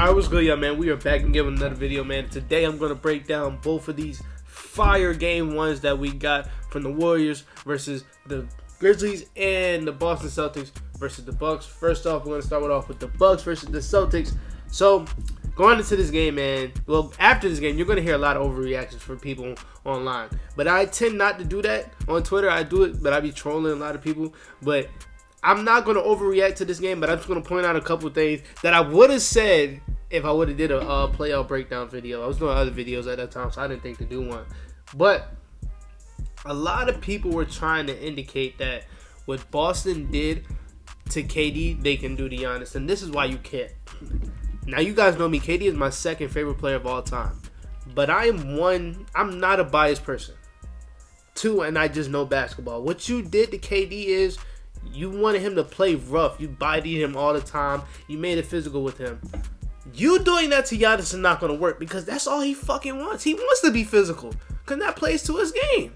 Alright, what's good, y'all, man? We are back and giving another video, man. Today, I'm going to break down both of these fire game ones that we got from the Warriors versus the Grizzlies and the Boston Celtics versus the Bucks. First off, we're going to start off with the Bucks versus the Celtics. So, going into this game, man, well, after this game, you're going to hear a lot of overreactions from people online. But I tend not to do that on Twitter. I do it, but I be trolling a lot of people. But I'm not going to overreact to this game, but I'm just going to point out a couple of things that I would have said if I would have did a playoff breakdown video. I was doing other videos at that time, so I didn't think to do one. But a lot of people were trying to indicate that what Boston did to KD, they can do to Giannis, and this is why you can't. Now, you guys know me. KD is my second favorite player of all time. But I'm not a biased person. Two, and I just know basketball. What you did to KD is you wanted him to play rough. You bodied him all the time. You made it physical with him. You doing that to Giannis is not going to work because that's all he fucking wants. He wants to be physical because that plays to his game.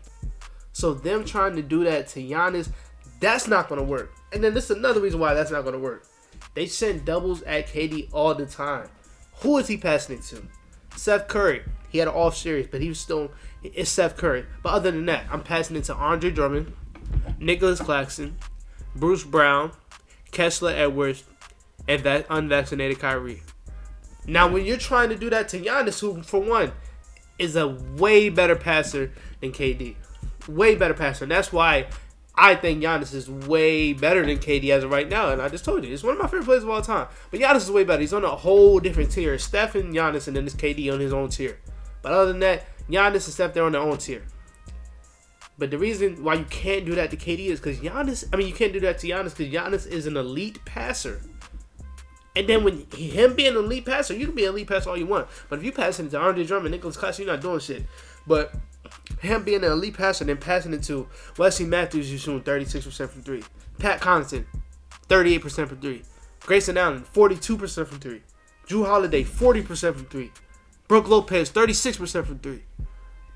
So them trying to do that to Giannis, that's not going to work. And then this is another reason why that's not going to work. They send doubles at KD all the time. Who is he passing it to? Seth Curry. He had an off series, but it's Seth Curry. But other than that, I'm passing it to Andre Drummond, Nicholas Claxton, Bruce Brown, Kessler Edwards, and that unvaccinated Kyrie. Now, when you're trying to do that to Giannis, who, for one, is a way better passer than KD. Way better passer. And that's why I think Giannis is way better than KD as of right now. And I just told you, he's one of my favorite players of all time. But Giannis is way better. He's on a whole different tier. Steph and Giannis, and then it's KD on his own tier. But other than that, Giannis and Steph, they're on their own tier. But the reason why you can't do that to KD is because you can't do that to Giannis because Giannis is an elite passer. And then when him being an elite passer, you can be an elite passer all you want. But if you passing it to Andre Drummond, Nicholas Claxton, you're not doing shit. But him being an elite passer and then passing it to Wesley Matthews, you're shooting 36% from 3. Pat Connaughton, 38% from 3. Grayson Allen, 42% from 3. Drew Holiday, 40% from 3. Brook Lopez, 36% from 3.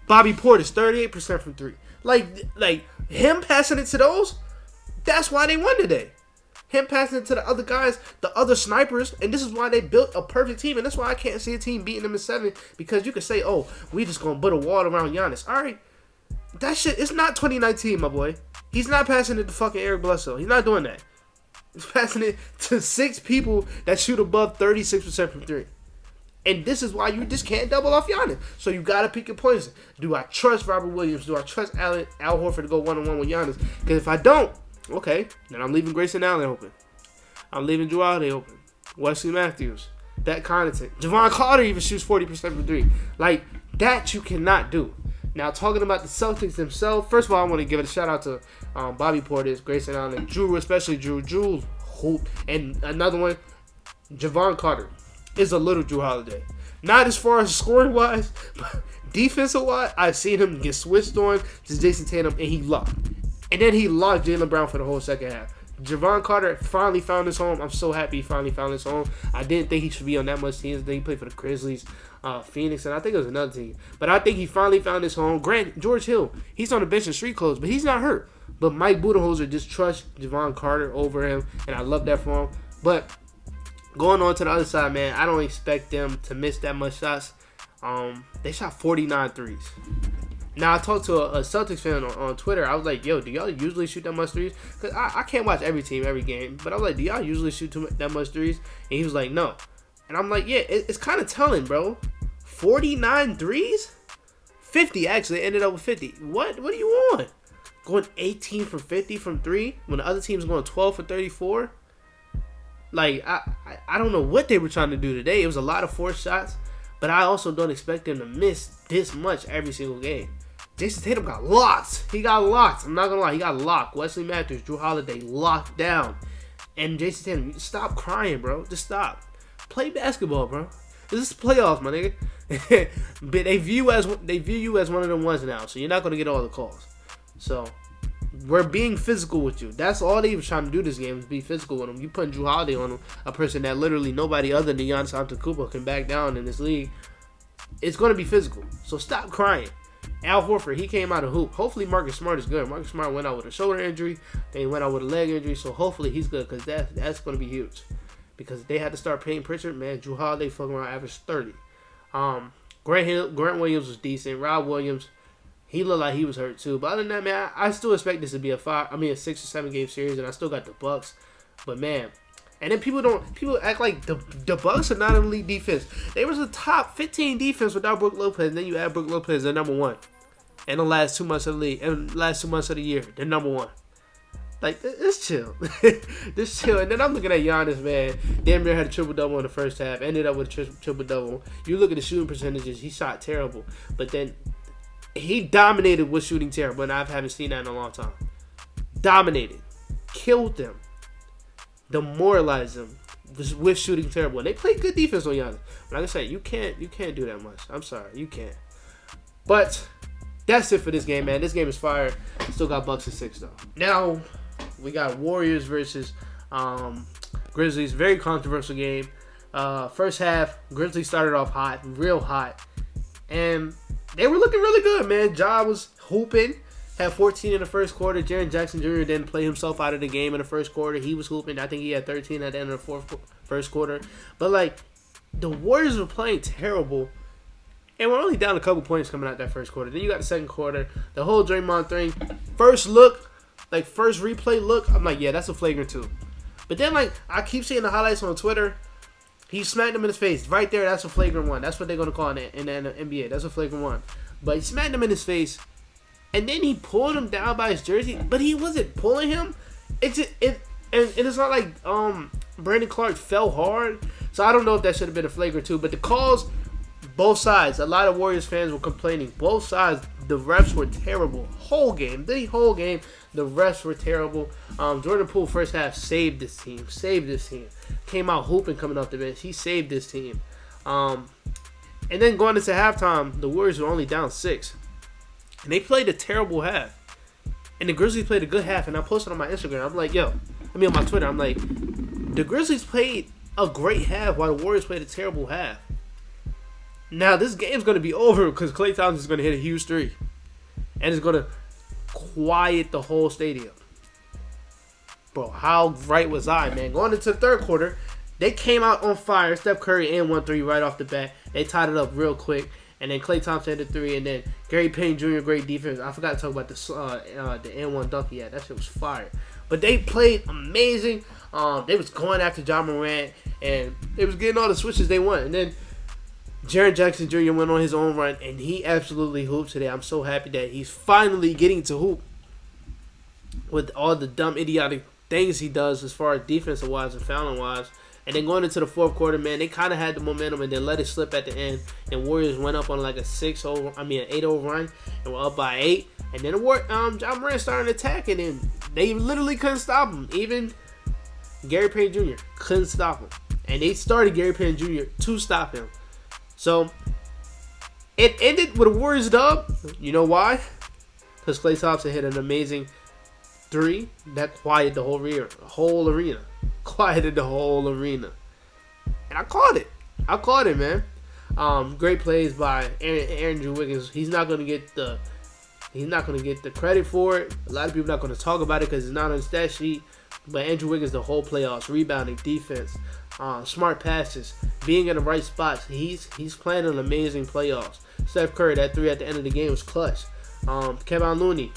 Bobby Portis, 38% from 3. Like him passing it to those, that's why they won today. Him passing it to the other guys, the other snipers, and this is why they built a perfect team, and that's why I can't see a team beating them in 7, because you could say, oh, we just going to put a wall around Giannis. All right, that shit, it's not 2019, my boy. He's not passing it to fucking Eric Bledsoe. He's not doing that. He's passing it to 6 people that shoot above 36% from 3. And this is why you just can't double off Giannis. So you got to pick your poison. Do I trust Robert Williams? Do I trust Al Horford to go one-on-one with Giannis? Because if I don't, okay, then I'm leaving Grayson Allen open. I'm leaving Drew Holiday open. Wesley Matthews. That Connaughton. Javon Carter even shoots 40% from 3. Like, that you cannot do. Now, talking about the Celtics themselves, first of all, I want to give it a shout-out to Bobby Portis, Grayson Allen, and Drew, especially Drew. Drew, and another one, Javon Carter is a little Drew Holiday. Not as far as scoring-wise, but defensive-wise, I've seen him get switched on to Jason Tatum, and he locked. And then he locked Jaylen Brown for the whole second half. Javon Carter finally found his home. I'm so happy he finally found his home. I didn't think he should be on that much teams. Then he played for the Grizzlies, Phoenix, and I think it was another team. But I think he finally found his home. Grant, George Hill, he's on the bench in street clothes, but he's not hurt. But Mike Budenholzer just trusts Javon Carter over him, and I love that for him. But going on to the other side, man, I don't expect them to miss that much shots. They shot 49 threes. Now, I talked to a Celtics fan on Twitter. I was like, yo, do y'all usually shoot that much threes? Because I can't watch every team, every game. But I was like, do y'all usually shoot that much threes? And he was like, no. And I'm like, yeah, it's kind of telling, bro. 49 threes? 50, actually. Ended up with 50. What do you want? Going 18 for 50 from 3 when the other team's going 12 for 34? Like, I don't know what they were trying to do today. It was a lot of forced shots. But I also don't expect them to miss this much every single game. Jason Tatum got locked. He got locked. I'm not going to lie. He got locked. Wesley Matthews, Drew Holiday locked down. And Jason Tatum, stop crying, bro. Just stop. Play basketball, bro. This is playoffs, my nigga. But they view you as one of them ones now. So you're not going to get all the calls. So we're being physical with you. That's all they were trying to do this game, is be physical with him. You putting Drew Holiday on him, a person that literally nobody other than Giannis Antetokounmpo can back down in this league. It's going to be physical. So stop crying. Al Horford, he came out of hoop. Hopefully Marcus Smart is good. Marcus Smart went out with a shoulder injury. Then he went out with a leg injury. So hopefully he's good, because that's going to be huge. because they had to start paying Pritchard. Man, Drew Holiday fucking around averaged 30. Grant Williams was decent. Rob Williams, he looked like he was hurt too. But other than that, man, I still expect this to be a 6 or 7 game series, and I still got the Bucks. But man, and then people act like the Bucks are not an elite defense. They was a top 15 defense without Brook Lopez, and then you add Brook Lopez, they're number 1. In the last 2 months of the league, and last 2 months of the year, they're number 1. Like, it's chill. This chill. And then I'm looking at Giannis, man. Damn near had a triple-double in the first half. Ended up with a triple-double. You look at the shooting percentages, he shot terrible. But then he dominated with shooting terrible, and I haven't seen that in a long time. Dominated. Killed them. Demoralized them with shooting terrible. And they played good defense on Giannis. But like I said, you can't do that much. I'm sorry. You can't. But that's it for this game, man. This game is fire. Still got Bucks at 6, though. Now, we got Warriors versus Grizzlies. Very controversial game. First half, Grizzlies started off hot, real hot. And they were looking really good, man. Ja was hooping. Had 14 in the first quarter. Jaren Jackson Jr. didn't play himself out of the game in the first quarter. He was hooping. I think he had 13 at the end of the first quarter. But, like, the Warriors were playing terrible. And we're only down a couple points coming out that first quarter. Then you got the second quarter. The whole Draymond thing. First look, like first replay look, I'm like, yeah, that's a flagrant 2. But then, like, I keep seeing the highlights on Twitter. He smacked him in his face. Right there, that's a flagrant 1. That's what they're going to call it in the NBA. That's a flagrant 1. But he smacked him in his face. And then he pulled him down by his jersey. But he wasn't pulling him. And it's not like Brandon Clark fell hard. So I don't know if that should have been a flagrant 2. But the calls, both sides, a lot of Warriors fans were complaining. Both sides, the refs were terrible. The whole game, the refs were terrible. Jordan Poole first half saved this team. Came out hooping coming off the bench. He saved this team. And then going into halftime, the Warriors were only down 6. And they played a terrible half. And the Grizzlies played a good half. And I posted on my Instagram. I'm like, on my Twitter. I'm like, the Grizzlies played a great half while the Warriors played a terrible half. Now, this game's going to be over because Klay Thompson is going to hit a huge 3. And it's going to quiet the whole stadium. Bro, how right was I, man? Going into the third quarter, they came out on fire. Steph Curry and 1-3 right off the bat. They tied it up real quick. And then Klay Thompson hit the 3. And then Gary Payton Jr., great defense. I forgot to talk about the N1 dunk he had. That shit was fire. But they played amazing. They was going after Ja Morant. And they was getting all the switches they want. And then Jaren Jackson Jr. went on his own run, and he absolutely hooped today. I'm so happy that he's finally getting to hoop with all the dumb, idiotic things he does as far as defensive-wise and fouling-wise. And then going into the fourth quarter, man, they kind of had the momentum, and then let it slip at the end. And Warriors went up on like an 8-0 run, and were up by 8. And then Ja Morant started attacking, and they literally couldn't stop him. Even Gary Payton Jr. couldn't stop him. And they started Gary Payton Jr. to stop him. So, it ended with a Warriors dub. You know why? Because Klay Thompson hit an amazing 3 that quieted the whole arena. Quieted the whole arena. And I caught it, man. Great plays by Andrew Wiggins. He's not gonna get the credit for it. A lot of people are not gonna talk about it because it's not on the stat sheet. But Andrew Wiggins, the whole playoffs, rebounding, defense, smart passes, being in the right spots. He's playing an amazing playoffs. Steph Curry, that 3 at the end of the game was clutch. Kevin Looney,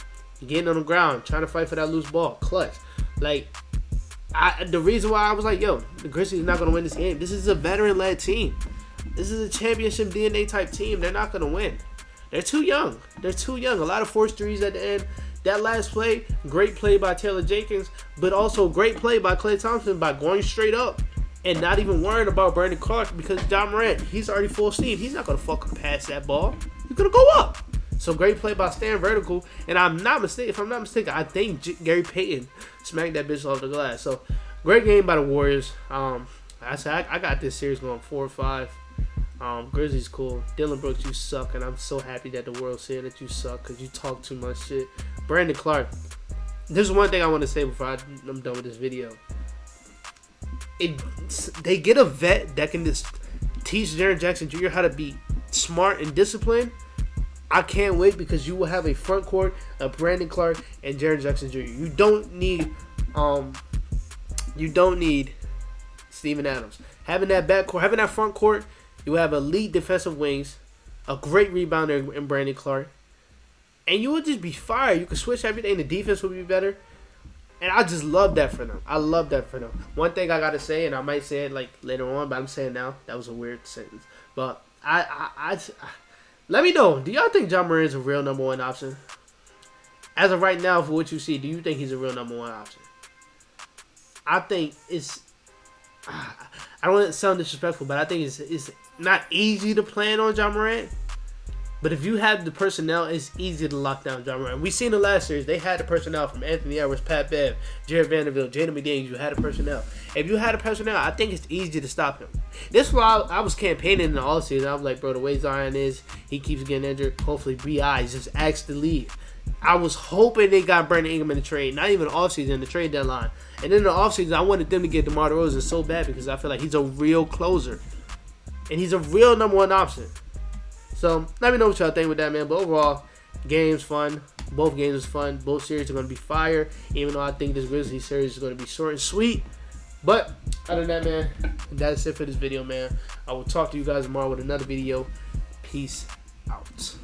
getting on the ground, trying to fight for that loose ball, clutch. Like, the reason why I was like, the Grizzlies are not going to win this game. This is a veteran-led team. This is a championship DNA type team. They're not going to win. They're too young. A lot of forced threes at the end. That last play, great play by Taylor Jenkins, but also great play by Klay Thompson by going straight up and not even worrying about Brandon Clark because Ja Morant, he's already full steam. He's not going to fucking pass that ball. He's going to go up. So great play by Stan Vertical. And if I'm not mistaken, I think Gary Payton smacked that bitch off the glass. So great game by the Warriors. I got this series going 4-5. Grizzlies cool. Dylan Brooks, you suck, and I'm so happy that the world's saying that you suck because you talk too much shit. Brandon Clark. There's one thing I want to say before I'm done with this video. They get a vet that can just teach Jaren Jackson Jr. how to be smart and disciplined. I can't wait because you will have a front court of Brandon Clark and Jaren Jackson Jr. You don't need Steven Adams. Having that backcourt, having that front court, you have elite defensive wings, a great rebounder in Brandon Clark, and you would just be fire. You could switch everything. The defense would be better. And I just love that for them. I love that for them. One thing I got to say, and I might say it like later on, but I'm saying now. That was a weird sentence. But I let me know. Do y'all think Ja Morant is a real number one option? As of right now, for what you see, do you think he's a real number one option? I think it's... I don't want to sound disrespectful, but I think it's not easy to plan on Ja Morant. But if you have the personnel, it's easy to lock down Ja Morant. We seen the last series. They had the personnel from Anthony Edwards, Pat Bev, Jared Vanderbilt, Jaden McDaniels. You had the personnel. If you had the personnel, I think it's easy to stop him. This is why I was campaigning in the offseason. I was like, bro, the way Zion is, he keeps getting injured. Hopefully, B.I. just asked to leave. I was hoping they got Brandon Ingram in the trade. Not even the offseason, the trade deadline. And then in the offseason, I wanted them to get DeMar DeRozan so bad because I feel like he's a real closer. And he's a real number one option. So, let me know what y'all think with that, man. But overall, game's fun. Both games was fun. Both series are going to be fire. Even though I think this Grizzlies series is going to be short and sweet. But, other than that, man, that's it for this video, man. I will talk to you guys tomorrow with another video. Peace out.